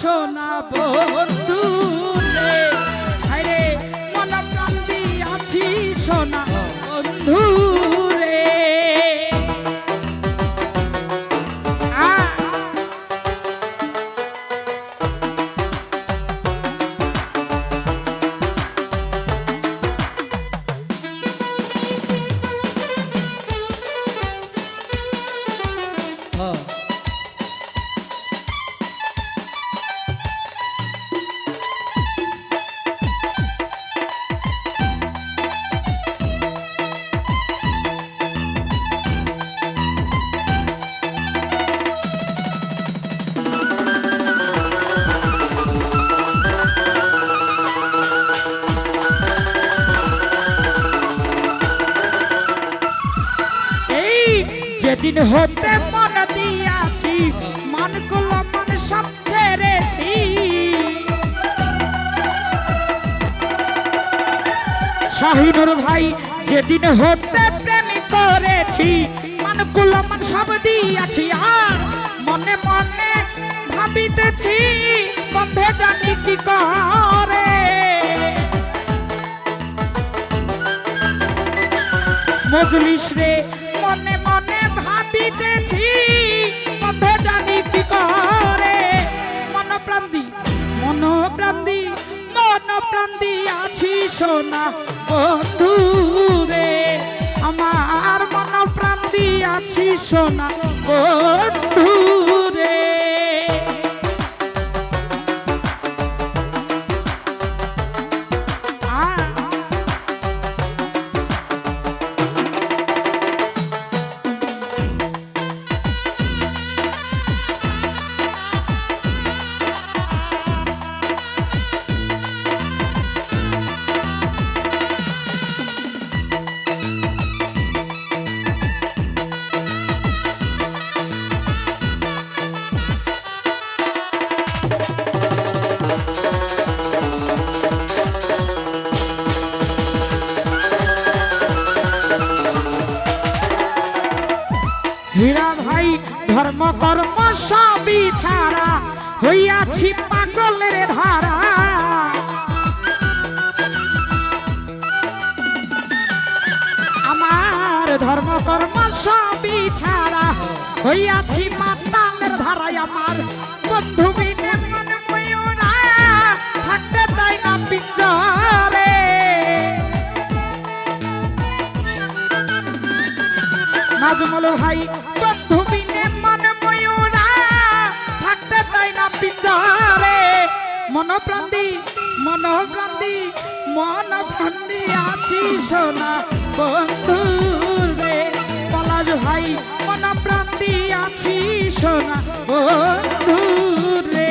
সোনা বন্ধু রে, হায়রে মন প্রাণ দিয়াছি সোনা বন্ধু রে। যেদিন হতে মন দিয়াছি মান গুলো মন সব ছেড়েছি, শাহিনুর ভাই যেদিন হতে প্রেম করেছি মান গুলো মন সব দিয়াছি। আর মনে মনে ভাবিতেছি বন্ধে জানি কি করে, মজলিস রে মনে মনে ভাবিতেছি বন্ধে জানি কি করে। মন প্রাণ দিয়াছি সোনা বন্ধু রে, আমার মন প্রাণ দিয়াছি সোনা বন্ধু রে। হীরা ভাই ধর্ম কর্ম সবই ছাড়া হইয়াছি পাগলের ধারা, আমার ধর্ম কর্ম সবই ছাড়া হইয়াছি মাতালের ধারায়। আমার বন্ধু বিনে মন ময়ূরা থাকতে চাই না পিঞ্জরে, নাজমুল ভাই বন্ধু বিনে মন ময়ূরা থাকতে চাই না পিঞ্জরে। মন প্রাণ আছি সোনা বন্ধু রে, পলাশ ভাই মন প্রাণ আছি সোনা বন্ধু রে।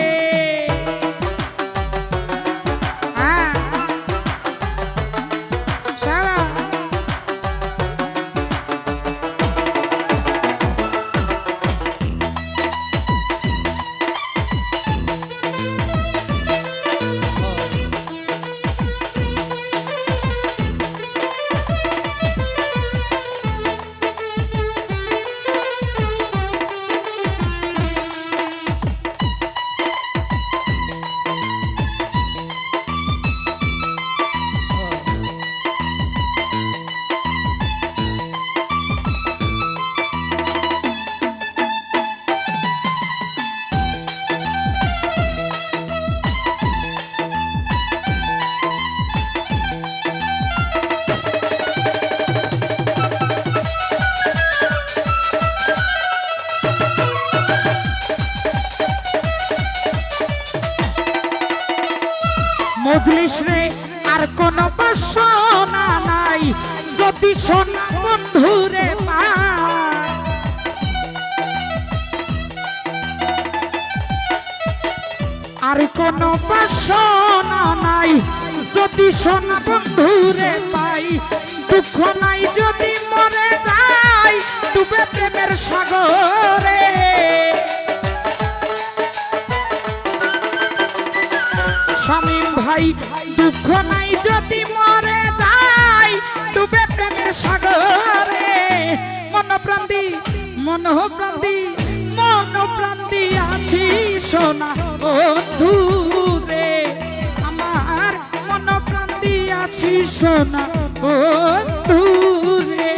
মজলিস রে আর কোন বাসনা নাই, যদি সোনা বন্ধু রে আর কোন বাসনা নাই, যদি সোনা বন্ধু রে পাই। দুঃখ নাই যদি মরে যাই ডুবে প্রেমের সাগরে, শামীম ভাই দুঃখ নাই যদি মরে যাই ডুবে প্রেমের সাগরে। মন প্রাণ দি আছি সোনা বন্ধু রে আমার মন প্রাণ দিয়াছি সোনা বন্ধু রে।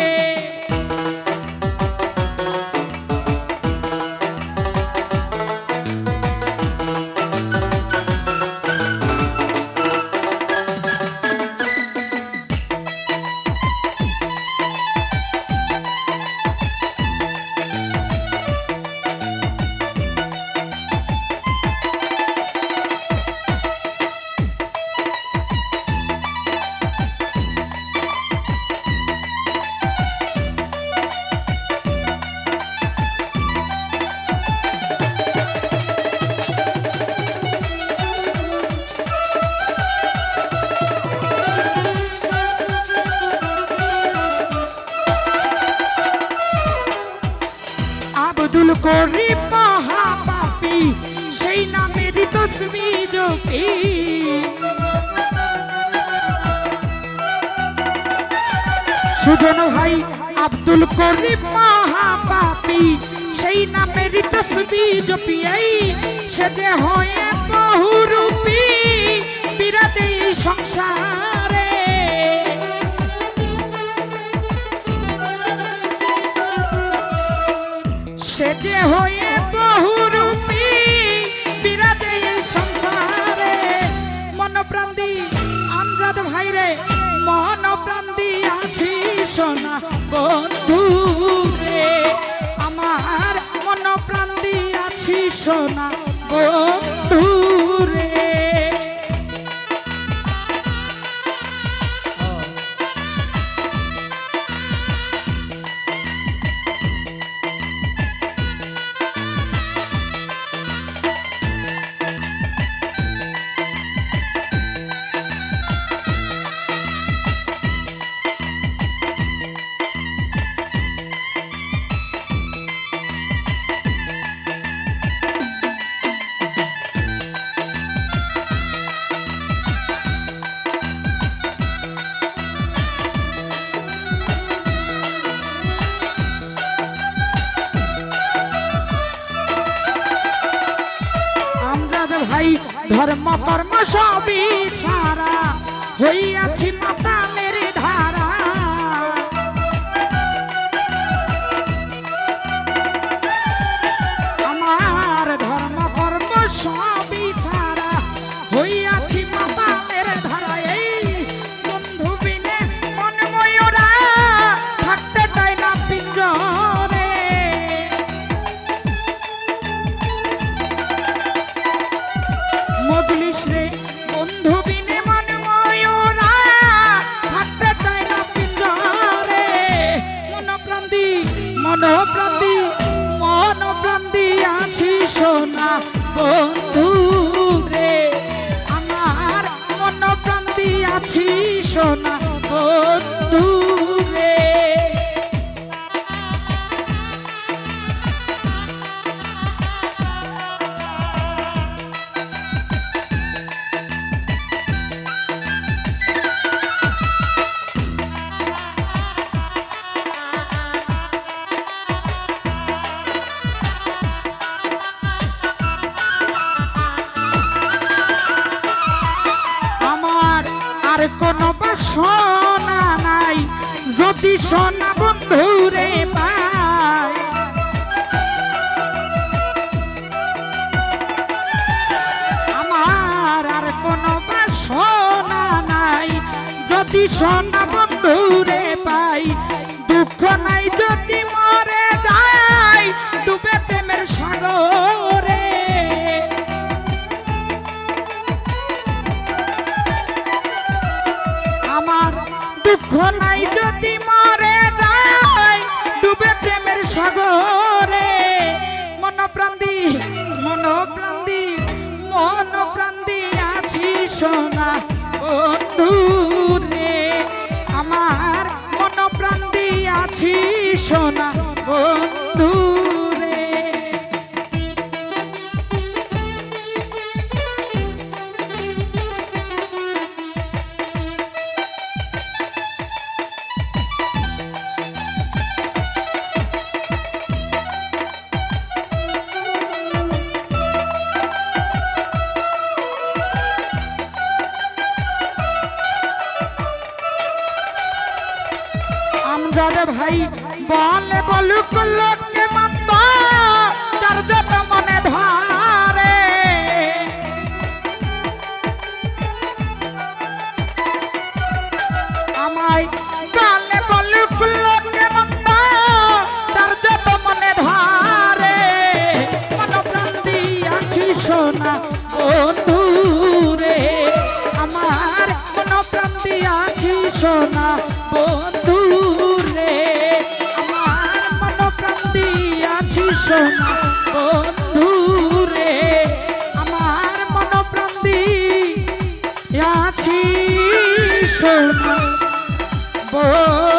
আব্দুল করিম মহাপাপী সেই নামেরই তসবি জপি, সুজন ভাই আব্দুল করিম মহাপাপী সেই নামেরই তসবি জপি, সে যে হয়ে বহুরূপী বিরাজে এই সংসারে। সে যে হয়ে বহুরূপী বিরাজে এই সংসারে। মন প্রাণ দি আমজাদ ভাই রে মন প্রাণ দিয়াছি সোনা বন্ধু রে আমার মন প্রাণ দিয়াছি সোনা বন্ধু রে। ভাই ধর্ম কর্ম সবই ছাড়া হইয়াছি মাতালের ধারা। আমার ধর্ম কর্ম সবই ছাড়া হইয়াছি মাতালের ধারা। এই বন্ধু বিনে মন ময়ূরা থাকতে চায় না পিঞ্জরে। মজলিস রে বন্ধু বিনে মন ময়ূরা থাকতে চায় না পিঞ্জরে। মন প্রাণ দি মন প্রাণ দি মন প্রাণ দিয়াছি সোনা বন্ধু রে আমার মন প্রাণ দিয়াছি সোনা বন্ধু রে। আর কোনো বাসনা নাই যদি সোনা বন্ধু রে পাই। আমার আর কোনো বাসনা নাই যদি সোনা বন্ধু রে পাই। দুঃখ নাই যদি মরে যায় ডুবে প্রেমের সাগরে। আমার দুঃখ নাই যদি মরে যায় ডুবে প্রেমের সাগরে। মন প্রাণ দি মন প্রাণ দি মন প্রাণ দিয়াছি সোনা বন্ধু রে আমার মন প্রাণ দিয়াছি সোনা বন্ধু রে। ভাই বলে বলুক লোকে মন্দ যার যত মনে ধরে আমায় বলে বলুক লোকে মন্দ যার যত মনে ধরে মন প্রাণ দিয়াছি সোনা বন্ধু রে আমার মন প্রাণ দিয়াছি সোনা বন্ধু রে আমার মন প্রাণ দিয়াছি সোনা বন্ধু রে আমার মন প্রাণ দিয়াছি সোনা বন্ধু